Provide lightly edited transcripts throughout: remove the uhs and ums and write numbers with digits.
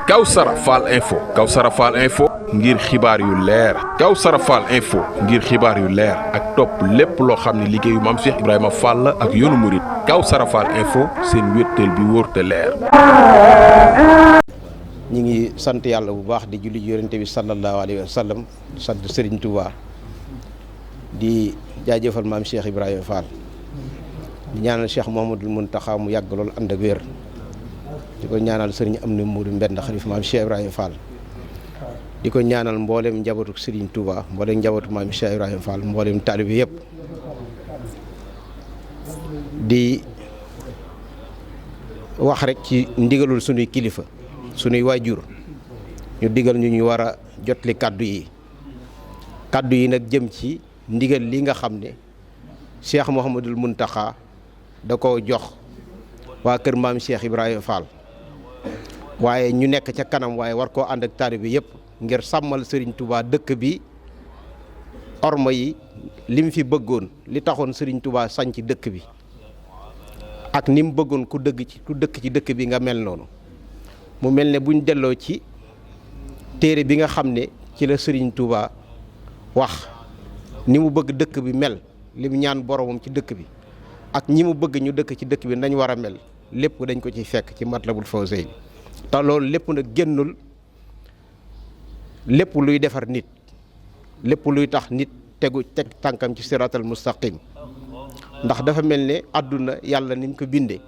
Kawsara Fall info ngir xibaar yu leer Kawsara Fall info ngir xibaar yu leer ak topp lépp loo xam ne liggéeyu Maam Cheikh Ibrahima Fall la ak yoonu murit Kawsara Fall info seen wéttal bi wóor te leer. ñi ngi sant yàlla bu baax di julli yonente bi sallallahu alayhi wa sallam di sant Serigne Touba di jaajëfal Maam Cheikh Ibrahima Fall di ñaanal Cheikh Mouhamadoul Mountakha mu yàgg lool ànd ak wér. di ko ñaanal sëriñ am na Mourou Mbend xalif Maam Cheikh Ibrahima Fall di ko ñaanal mboolem njabootu Serigne Touba mboolem njabootu Maam Cheikh Ibrahima Fall mboolem taalibe yëpp di wax rek ci ndigalul sunuy kilifa sunuy waajur ñu digal ñu war a jotli kaddu yi nag jëm ci ndigal li nga xam ne Cheikh Mouhamadoul Mountakha da ko jox waa kër Maam Cheikh Ibrahima Fall waaye ñu nekk ca kanam waaye war koo ànd ak taalibe bi yëpp ngir sàmmal Serigne Touba dëkk bi orma yi li mu fi bëggoon li taxoon Serigne Touba sañc dëkk bi ak ni mu bëggoon ku dëkk ci dëkk bi nga mel noonu mu mel ne buñ delloo ci téere bi nga xam ne ci la Serigne Touba wax ni mu bëgg dëkk bi mel li mu ñaan boromam ci dëkk bi ak ñi mu bëgg ñu dëkk ci dëkk bi nañ war a mel lépp dañ ko ci fekk ci Matlabul Fawzayni te loolu lépp nag génnul lépp luy defar nit lépp luy tax nit teg tànkam ci siratal mustaqim ndax dafa mel ne àdduna yàlla ni mu ko bindee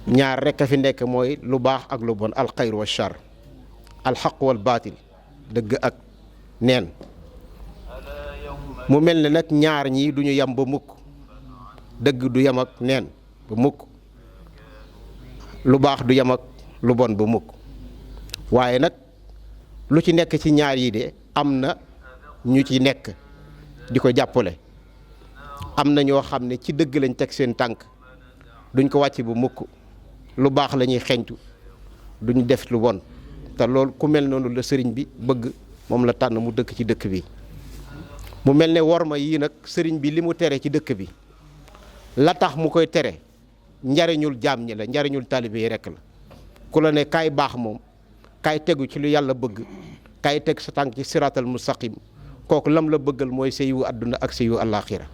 ñaar rekk a fi nekk mooy lu baax ak lu bon alxayr wa char alxaq wal baatil dëgg ak neen mu mel ne nag ñaar ñii du ñu yem ba mukk dëgg du yem ak neen ba mukk lu baax du yem ak lu bon ba mukk waaye nag lu ci nekk ci ñaar yi de am na ñu ci nekk di ko jàppale am na ñoo xam ne ci dëgg lañ teg seen tànk duñ ko wàcc bu mukk lu baax la ñuy xeeñtu duñ def lu bon te loolu ku mel noonu la sëriñ bi bëgg moom la tànn mu dëkk ci dëkk bi mu mel ne worma yii nag sëriñ bi li mu tere ci dëkk bi la tax mu koy tere njariñul jaam ñi la njariñul taalibe yi rekk la ku la ne kaay baax moom kaay tegu ci lu yàlla bëgg kaay teg sa tànk ci siratal mustaqim kooku lam la bëggal mooy sa yiwu àdduna ak sa yiwu àllaaxira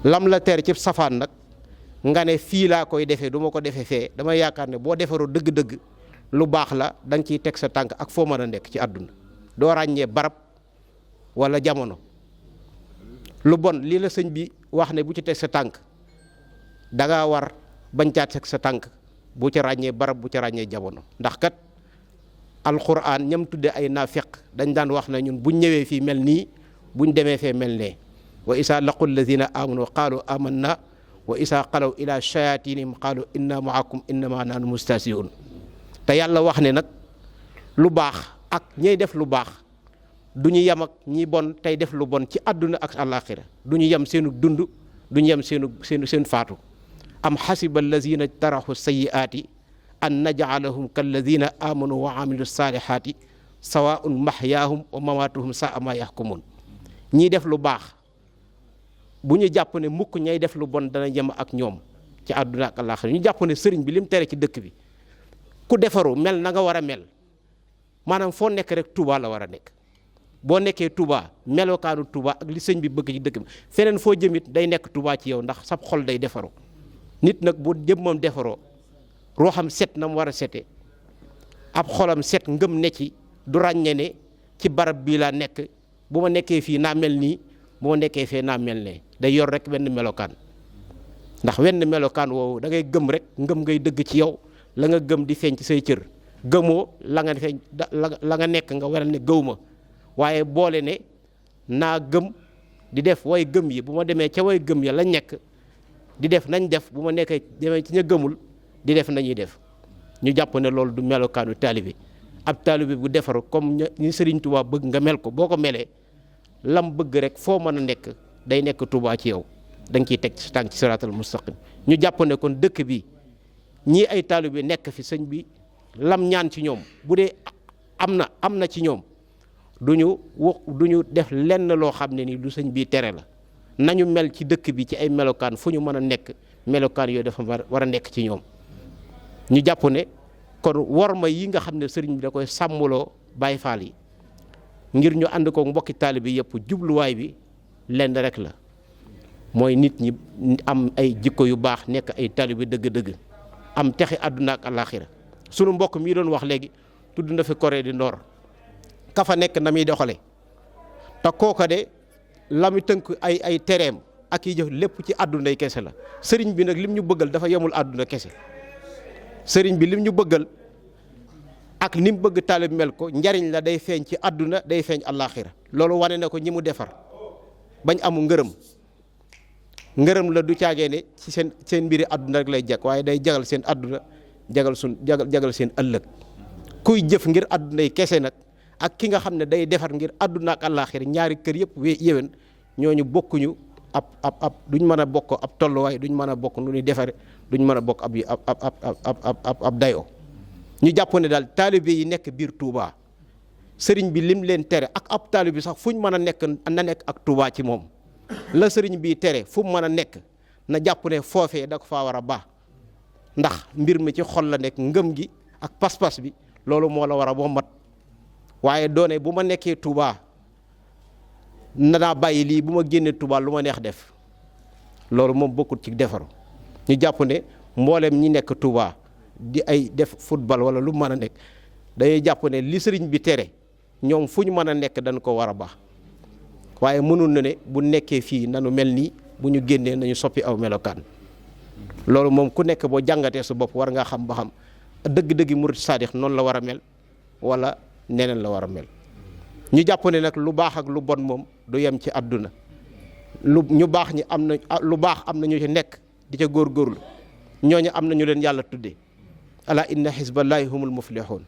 lam la tere ci safaan nag nga ne fii laa koy defee du ma ko defee fee dama yaakaar ne boo defaroo dëgg-dëgg lu baax la da nga ciy teg sa tànk ak foo mën a nekk ci àdduna doo ràññee barab wala jamono lu bon lii la sëñ bi wax ne bu ci teg sa tànk danga war bañ caa teg sa tànk bu ca ràññee barab bu ca ràññee jamono ndax kat alquran ñam tudde ay naafiq dañ daan wax ne ñun buñ ñëwee fii mel nii buñ demee fee mel nee wa isa laqul lazina amanu qaalu amanna wa isa xalaw ila shayatinihim qaalu inna maakum innama nahnu mustahzi'un te yàlla wax ne nag lu baax ak ñey def lu baax du ñu yem ak ñi bon tey def lu bon ci àdduna ak àllaaxira du ñu yem seenu dund du ñu yem seen faatu am xasiba allazina taraxu sayiaati an najcalahum kallazina amanu wa amilu salihaati sawaun mahyaahum wa mamaatuhum saa ma yaxkumuun ñii def lu baax bu ñu jàpp ne mukk ñay def lu bon dana yem ak ñoom ci àdduna ak àllaaxira ñu jàpp ne sëriñ bi lim tere ci dëkk bi ku defaru mel na nga war a mel maanaam foo nekk rek Touba la war a nekk boo nekkee Touba melokaanu Touba ak li sëñ bi bëgg ci dëkk bi feneen foo jëmit day nekk Touba ci yow ndax sab xol day defaru nit nag bu jëmmam defaroo ruuxam set na mu war a sete ab xolam set ngëm ne ci du ràññe ne ci barab bii laa nekk bu ma nekkee fii naa mel nii bu ma nekkee fee naa mel ne day yor rek wenn melokaan ndax wenn melokaan woowu da ngay gëm rek ngëm ngay dëgg ci yow la nga gëm di feeñ ci say cër gëmoo la nga feeñ la nga nekk nga waral ne gëw ma waaye boole ne naa gëm di def way gëm yi bu ma demee ca way gëm ya la nekk di def nañ def bu ma nekkee demee ci ña gëmul di def nañuy def ñu jàpp ne loolu du melokaanu taalibe ab taalibe bu defaru comme ñi Sëriñ Tuubaa bëgg nga mel ko boo ko melee lam bëgg rek foo mën a nekk day nekk Tuubaa ci yow da nga ciy teg ci tànk ci siraatal mustaqim ñu jàpp ne kon dëkk bi ñii ay taalibe nekk fi sëñ bi lam ñaan ci ñoom bu dee am na ci ñoom duñu def lenn loo xam ne ni lu sëñ bi tere la nañu mel ci dëkk bi ci ay melokaan fu ñu mën a nekk melokaan yooyu dafa war a nekk ci ñoom ñu jàpp ne kon worma yi nga xam ne sëriñ bi da koy sàmmuloo Baay Faal yi ngir ñu ànd ko mbokki taalibe bi yëpp jubluwaay bi lenn rek la mooy nit ñi am ay jikko yu baax nekk ay taalibe dëgg-dëgg am texe àdduna ak àllaaxira sunu mbokk mii doon wax léegi tudd na fi Corée du Nord ka fa nekk na muy doxale te kooka de la mu tënk ay tereem ak yi jëf lépp ci àdduna yi kese la sëriñ bi nag lim ñu bëggal dafa yemul àdduna kese sëriñ bi lim ñu bëggal ak ni mu bëgg taalib mel ko njariñ la day feeñ ci àdduna day feeñ àllaaxira loolu wane na ko ñi mu defar bañ amu ngërëm la du caagee ne ci seen mbiri àdduna rek lay jag waaye day jagal seen àdduna jagal seen ëllëg kuy jëf ngir àdduna yi kese nag ak ki nga xam ne day defar ngir àdduna ak àllaaxira ñaari kër yëpp yéwén ñooñu bokkuñu ab duñ mën a bokk ab tolluwaay duñ mën a bokk nu ñuy defare duñ mën a bokk ab dayoo ñu jàpp ne daal taalibe yi nekk biir Touba sëriñ bi lim leen tere ak ab taalibe sax fuñ mën a nekk na nekk ak Touba ci moom la sëriñ bi tere fu mu mën a nekk na jàpp ne foofee da ko faa war a baax ndax mbir mi ci xol la nekk ngëm gi ak pas-pas bi loolu moo la war a wommat waaye doone bu ma nekkee Touba na naa bàyyi lii bu ma génnee Touba lu ma neex def loolu moom bokkut ci defaru ñu jàpp ne mboolem ñi nekk Touba di ay def football wala lu mën a nekk dañuy jàpp ne li sëriñ bi tere ñoom fu ñu mën a nekk dañ ko war a baax waaye mënul na ne bu nekkee fii nanu mel nii bu ñu génnee nañu soppi aw melokaan loolu moom ku nekk boo jàngatee sa bopp war ngaa xam ba xam dëgg-dëgg murid saadix noonu la war a mel wala neneen la war a mel ñu jàpp ne nag lu baax ak lu bon moom du yem ci àdduna ñu baax ñi am na lu baax am na ñu ci nekk di ca góorgóorlu ñooñu am na ñu leen yàlla tuddee ala inna xisballahi humul muflihun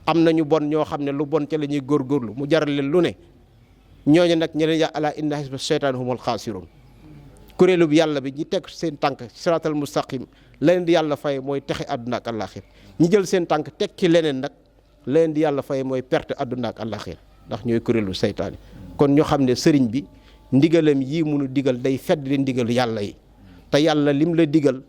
am na ñu bon ñoo xam ne lu bon ca la ñuy góorgóorlu mu jaral leen lu ne ñooñu nag ñu leen ya ala inna xisba seytaan humul xaasirun kuréelu bi yàlla bi ñi teg seen tànk siraatal mustaqim la leen di yàlla fay mooy texe àdduna ak àllaaxir ñi jël seen tànk teg ci leneen nag la leen di yàlla fay mooy perte àdduna ak àllaaxir ndax ñooy kuréelu seytaan yi kon ñu xam ne sëriñ bi ndigalam yii munu digal day fedd di ndigal yàlla yi te yàlla lim la digal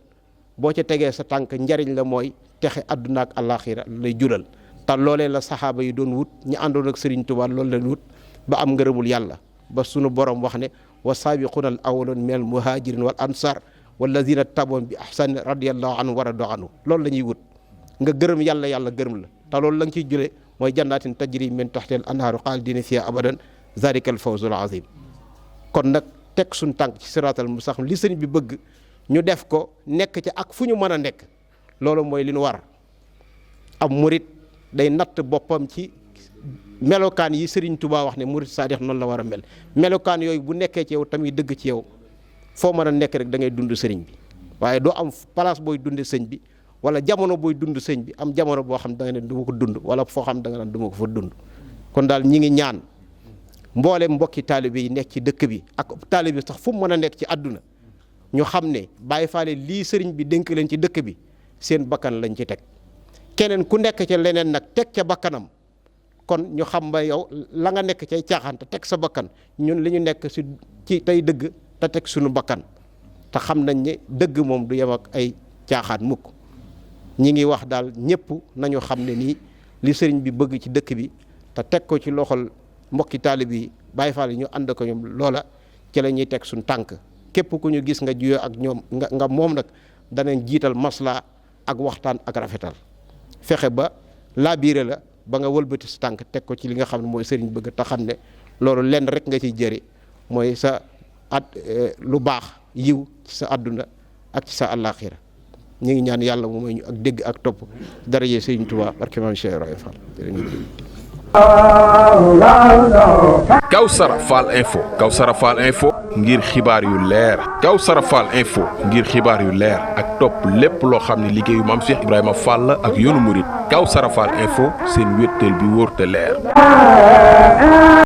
boo ca tegee sa tànk njariñ la mooy texe àdduna ak àllaaxira lay jural te loolee la saxaaba yi doon wut ñi àndoon ak sëriñ Tuubaa loolu leen wut ba am ngërëmul yàlla ba sunu borom wax ne wa saabiquuna al awwaloon minal muhajirin wal ansar walladina taboon bi ahsani radiyallahu anhu wa radu anhu loolu la ñuy wut nga gërëm yàlla yàlla gërëm la te loolu la nga ciy jëlee mooy jannaatin tajri min tahtiha al anhaaru xaalidina fiha abadan zalika al fawzul azim kon nag teg suñ tànk ci siraatal mustaqim li sëriñ bi bëgg ñu def ko nekk ci ak fu ñu mën a nekk loolu mooy li ñu war ab murit day natt boppam ci melokaan yi sëriñ Tuubaa wax ne murit saadix noonu la war a mel melokaan yooyu bu nekkee ci yow tamit dëgg ci yow foo mën a nekk rek da ngay dund sëriñ bi waaye doo am place booy dunde sëñ bi wala jamono booy dund sëñ bi am jamono boo xam da nga ne du ma ko dund wala foo xam da nga naan du ma ko fa dund kon daal ñi ngi ñaan mboolem mbokki taalibe yi nekk ci dëkk bi ak taalibe sax fu mu mën a nekk ci àdduna ñu xam ne Baay Faal lii sëriñ bi dénk leen ci dëkk bi seen bakkan lañ ci teg keneen ku nekk ca leneen nag teg ca bakkanam kon ñu xam ba yow la nga nekk cay caaxaan te teg sa bakkan ñun li ñu nekk ci tey dëgg te teg suñu bakkan te xam nañ ne dëgg moom du yem ak ay caaxaan mukk ñi ngi wax daal ñëpp nañu xam ne nii li sëriñ bi bëgg ci dëkk bi te teg ko ci loxol mbokki taalib yi Baay Faal yi ñu ànd ko ñoom loola ci la ñuy teg suñu tànk képp ku ñu gis nga juyoo ak ñoom nga moom nag danañ jiital masla ak waxtaan ak rafetal fexe ba laabiire la ba nga wëlbati sa tànk teg ko ci li nga xam ne mooy sëriñ bëgg te xam ne loolu lenn rek nga ciy jëri mooy sa lu baax yiw ci sa àdduna ak ci sa àllaaxira ñu ngi ñaan yàlla mu may ñu ak dégg ak topp daraje sëriñ Tuubaa barke maam Cheikh Ibrahima Fall Kawsara Fall Info Kawsara Fall Info ngir xibaar yu leer Kawsara Fall Info ngir xibaar yu leer ak topp lépp loo xam ne liggéeyu maam Cheikh Ibrahima Fall ak yoonu murit Kawsara Fall Info seen wéttal bi wóor te leer